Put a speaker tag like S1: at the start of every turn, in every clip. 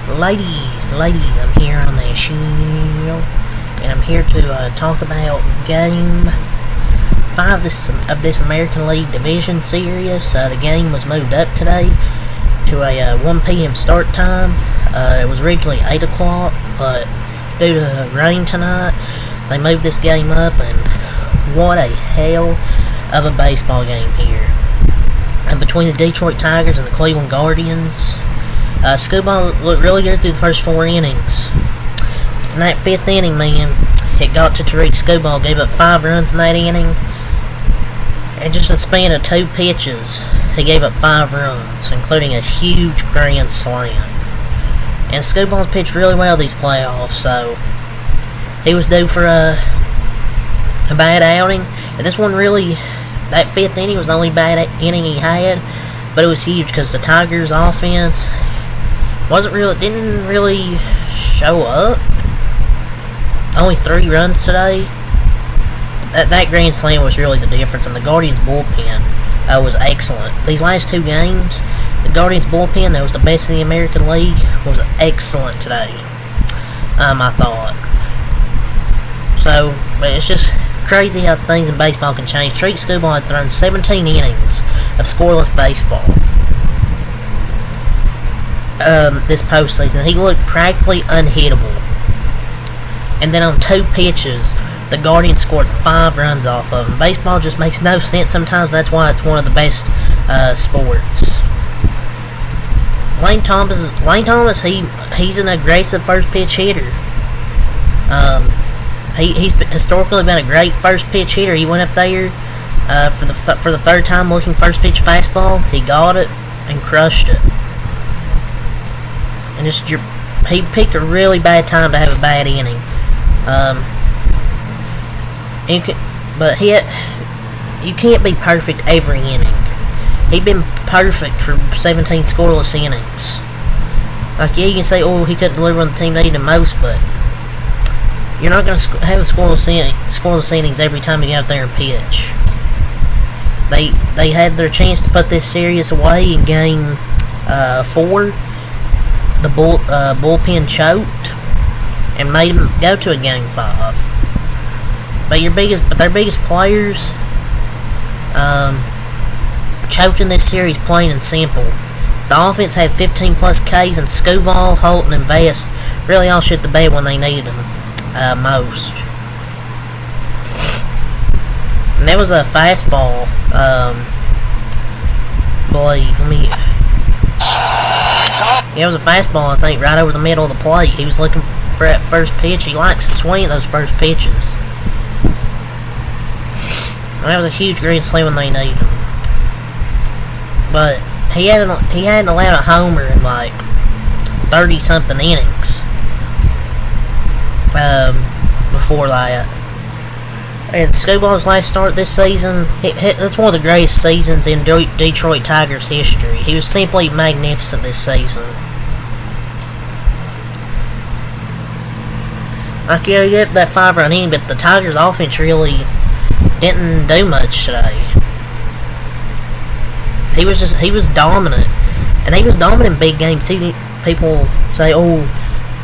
S1: Ladies, I'm here on the show, and I'm here to talk about Game 5 of this American League Division Series. The game was moved up today to a 1 p.m. start time. It was originally 8 o'clock, but due to rain tonight, they moved this game up, and what a hell of a baseball game here. And between the Detroit Tigers and the Cleveland Guardians, Scoball looked really good through the first 4 innings. In that 5th inning, man, it got to Tariq Scoball, gave up 5 runs in that inning. And just in a span of 2 pitches, he gave up 5 runs, including a huge grand slam. And Scoball's pitched really well these playoffs, so he was due for a bad outing. And this one really, that 5th inning was the only bad inning he had, but it was huge because the Tigers' offense didn't really show up. Only 3 runs today. That grand slam was really the difference, and the Guardians' bullpen was excellent. These last 2 games, the Guardians' bullpen, that was the best in the American League, was excellent today, I thought. So, but it's just crazy how things in baseball can change. Tariq Scoball had thrown 17 innings of scoreless baseball this postseason. He looked practically unhittable. And then on 2 pitches, the Guardians scored 5 runs off of him. Baseball just makes no sense sometimes. That's why it's one of the best sports. Lane Thomas, he's an aggressive first pitch hitter. He's historically been a great first pitch hitter. He went up there for the 3rd time looking first pitch fastball. He got it and crushed it. And he picked a really bad time to have a bad inning. But you can't be perfect every inning. He'd been perfect for 17 scoreless innings. Like, yeah, you can say, oh, he couldn't deliver when the team needed him most, but you're not going to have a scoreless innings every time you go out there and pitch. They had their chance to put this series away in Game 4. The bullpen choked and made them go to a Game 5. But their biggest players choked in this series, plain and simple. The offense had 15 plus Ks, and Scoball, Holton, and Vest really all shit the bed when they needed them most. And there was a fastball, it was a fastball, I think, right over the middle of the plate. He was looking for that first pitch. He likes to swing at those first pitches. And that was a huge grand slam when they needed him. But he hadn't allowed a homer in like 30-something innings before that. And Scoball's last start this season, that's one of the greatest seasons in Detroit Tigers history. He was simply magnificent this season. Like, yeah, you get that 5-run inning, but the Tigers' offense really didn't do much today. He was dominant. And he was dominant in big games, too. People say, oh,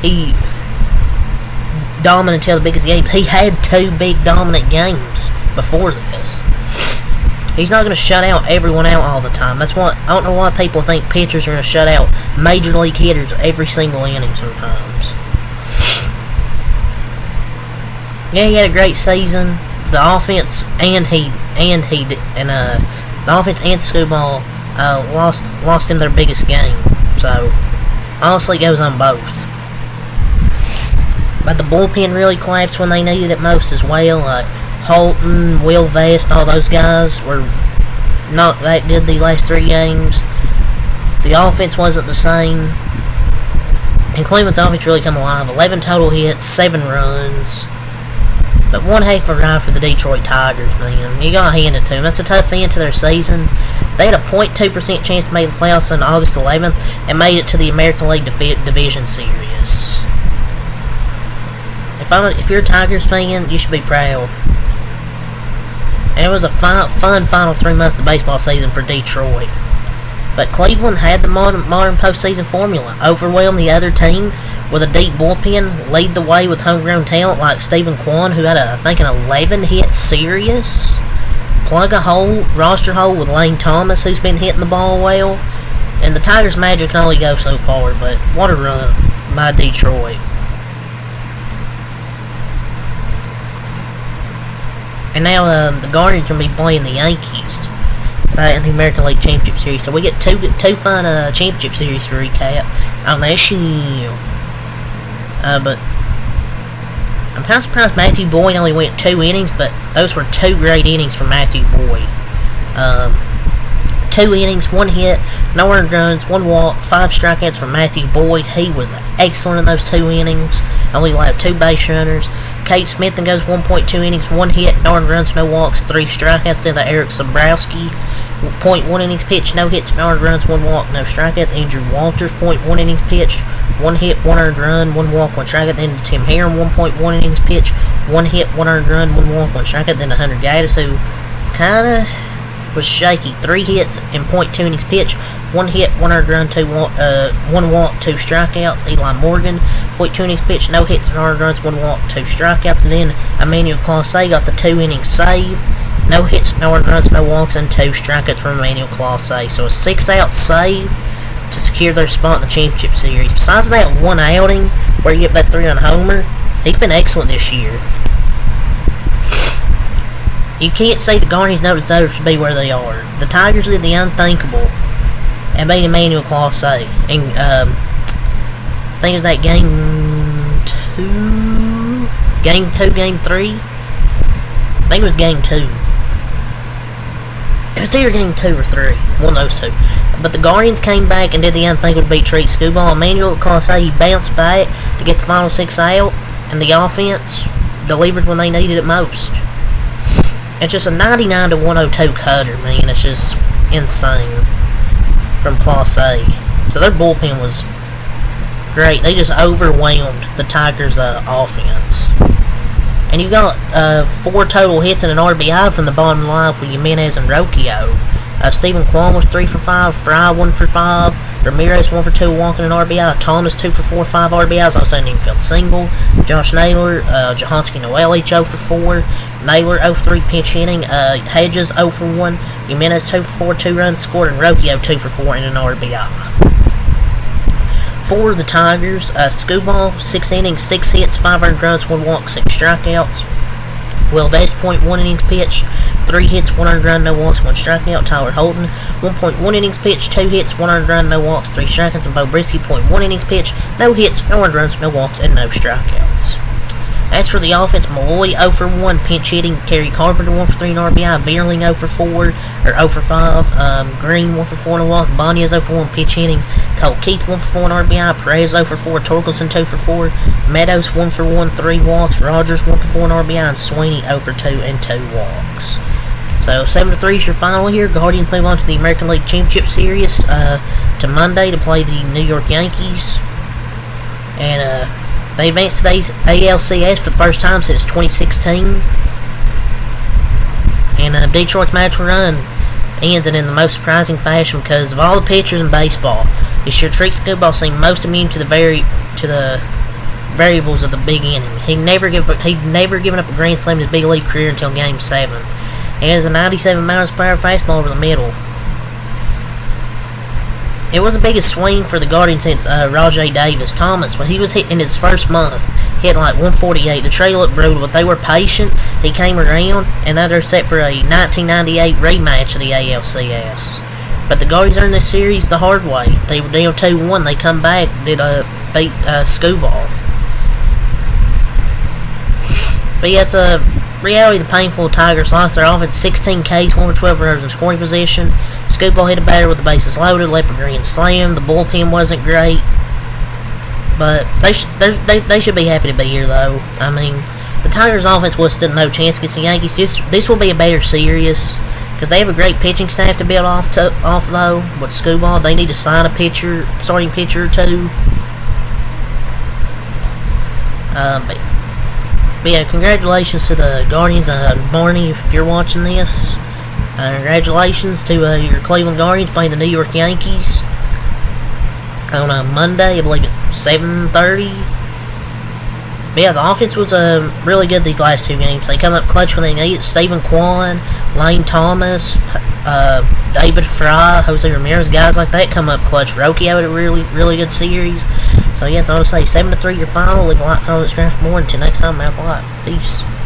S1: he dominant until the biggest games. He had 2 big dominant games before this. He's not going to shut everyone out all the time. That's what I don't know why people think pitchers are going to shut out major league hitters every single inning sometimes. Yeah, he had a great season. The offense and the offense and Scoball lost him their biggest game. So honestly, it goes on both. But the bullpen really collapsed when they needed it most as well. Like Holton, Will Vest, all those guys were not that good these last 3 games. The offense wasn't the same. And Cleveland's offense really come alive. 11 total hits, 7 runs. But one heck of a ride for the Detroit Tigers, man. You gotta hand it to them. That's a tough end to their season. They had a 0.2% chance to make the playoffs on August 11th and made it to the American League Division Series. If you're a Tigers fan, you should be proud. And it was a fun final 3 months of the baseball season for Detroit. But Cleveland had the modern postseason formula. Overwhelm the other team with a deep bullpen, lead the way with homegrown talent like Stephen Kwan, who had, I think, an 11-hit series. Plug a roster hole with Lane Thomas, who's been hitting the ball well. And the Tigers' magic can only go so far, but what a run by Detroit. And now the Guardians can be playing the Yankees in the American League Championship Series. So we get two fun Championship Series to recap on that show. But I'm kind of surprised Matthew Boyd only went 2 innings, but those were 2 great innings for Matthew Boyd. 2 innings, 1 hit, no earned runs, 1 walk, 5 strikeouts for Matthew Boyd. He was excellent in those 2 innings. Only allowed 2 base runners. Kate Smith then goes 1.2 innings, 1 hit, no earned runs, no walks, 3 strikeouts. Then the Eric Sabrowski, 0.1 innings pitched, no hits, no earned runs, 1 walk, no strikeouts. Andrew Walters, 0.1 innings pitched, 1 hit, 1 earned run, 1 walk, 1 strikeout. Then Tim Herron, 1.1 innings pitched, 1 hit, 1 earned run, 1 walk, 1 strikeout. Then the Hunter Gaddis, who kind of was shaky. 3 hits and 0.2 innings pitched, 1 hit, 1 earned run, 1 walk, 2 strikeouts. Eli Morgan, 0.2 innings pitched, no hits, no earned runs, 1 walk, 2 strikeouts. And then Emmanuel Clase got the 2 innings save, no hits, no earned runs, no walks, and 2 strikeouts from Emmanuel Clase. So a 6-out save to secure their spot in the Championship Series. Besides that 1 outing where you get that 3-run homer, he's been excellent this year. You can't say the Guardians don't deserve to be where they are. The Tigers did the unthinkable and beat Emmanuel Clase. And I think it was that game 3. I think it was game 2. It was either game 2 or 3. One of those 2. But the Guardians came back and did the unthinkable to beat Treat Scuball. Emmanuel Clase, he bounced back to get the final 6 out, and the offense delivered when they needed it most. It's just a 99 to 102 cutter, man. It's just insane from Clase. So their bullpen was great. They just overwhelmed the Tigers' offense. And you got 4 total hits and an RBI from the bottom line with Jimenez and Rocchio. Stephen Kwan was 3 for 5, Fry 1 for 5, Ramirez 1 for 2, walking an RBI, Thomas 2 for 4, 5 RBIs, also an infield single. Josh Naylor, Jahanski Noel each 0 for 4, Naylor 0 for 3 pinch hitting, Hedges 0 for 1, Jimenez 2 for 4, 2 runs scored, and Rocchio 2 for 4 and an RBI. For the Tigers, Scuball 6 innings, 6 hits, 5 earned runs, 1 walk, 6 strikeouts. Will Vest, 0.1 innings pitched, 3 hits, 1 earned run, no walks, 1 strikeout. Tyler Holden, 1.1 innings pitched, 2 hits, 1 earned run, no walks, 3 strikeouts. And Bo Brisky, 0.1 innings pitched, no hits, no earned runs, no walks, and no strikeouts. As for the offense, Malloy 0 for 1, pinch hitting. Kerry Carpenter 1 for 3 and RBI. Veerling 0 for 4, or 0 for 5. Green 1 for 4 and a walk. Bonias 0 for 1, pinch hitting. Cole Keith 1 for 4 and RBI. Perez 0 for 4. Torkelson 2 for 4. Meadows 1 for 1, 3 walks. Rogers 1 for 4 and RBI. And Sweeney 0 for 2 and 2 walks. So 7-3 is your final here. Guardians move on to the American League Championship Series to Monday to play the New York Yankees. And they advanced to the ALCS for the first time since 2016. And Detroit's magical run ends it in the most surprising fashion because of all the pitchers in baseball. This year, Treat Scuball seemed most immune to the variables of the big inning. He'd never given up a grand slam in his big league career until Game 7. He has a 97 miles per hour fastball over the middle. It was the biggest swing for the Guardians since Rajay Davis. Thomas, when he was hitting his first month, hit like 148. The trade looked brutal, but they were patient. He came around, and now they're set for a 1998 rematch of the ALCS. But the Guardians earned this series the hard way. They were down 2-1. They come back, did beat Scuball. But yeah, it's a reality. The painful Tigers lost their offense 16 Ks, 1 for 12 runners in scoring position. Scuball hit a batter with the bases loaded, left a grand slam. The bullpen wasn't great, but they should be happy to be here though. I mean, the Tigers' offense was still no chance against the Yankees. This will be a better series because they have a great pitching staff to build off though. With Scuball, they need to sign a starting pitcher or two. But yeah, congratulations to the Guardians. Barney, if you're watching this, Congratulations to your Cleveland Guardians playing the New York Yankees on a Monday, I believe at 7:30. But yeah, the offense was really good these last two games. They come up clutch when they need it. Stephen Kwan, Lane Thomas, David Fry, Jose Ramirez, guys like that come up clutch. Roki had a really good series. So yeah, it's all to say 7-3 your final. Leave a like, comment, subscribe for more. Until next time, I'm out. Peace.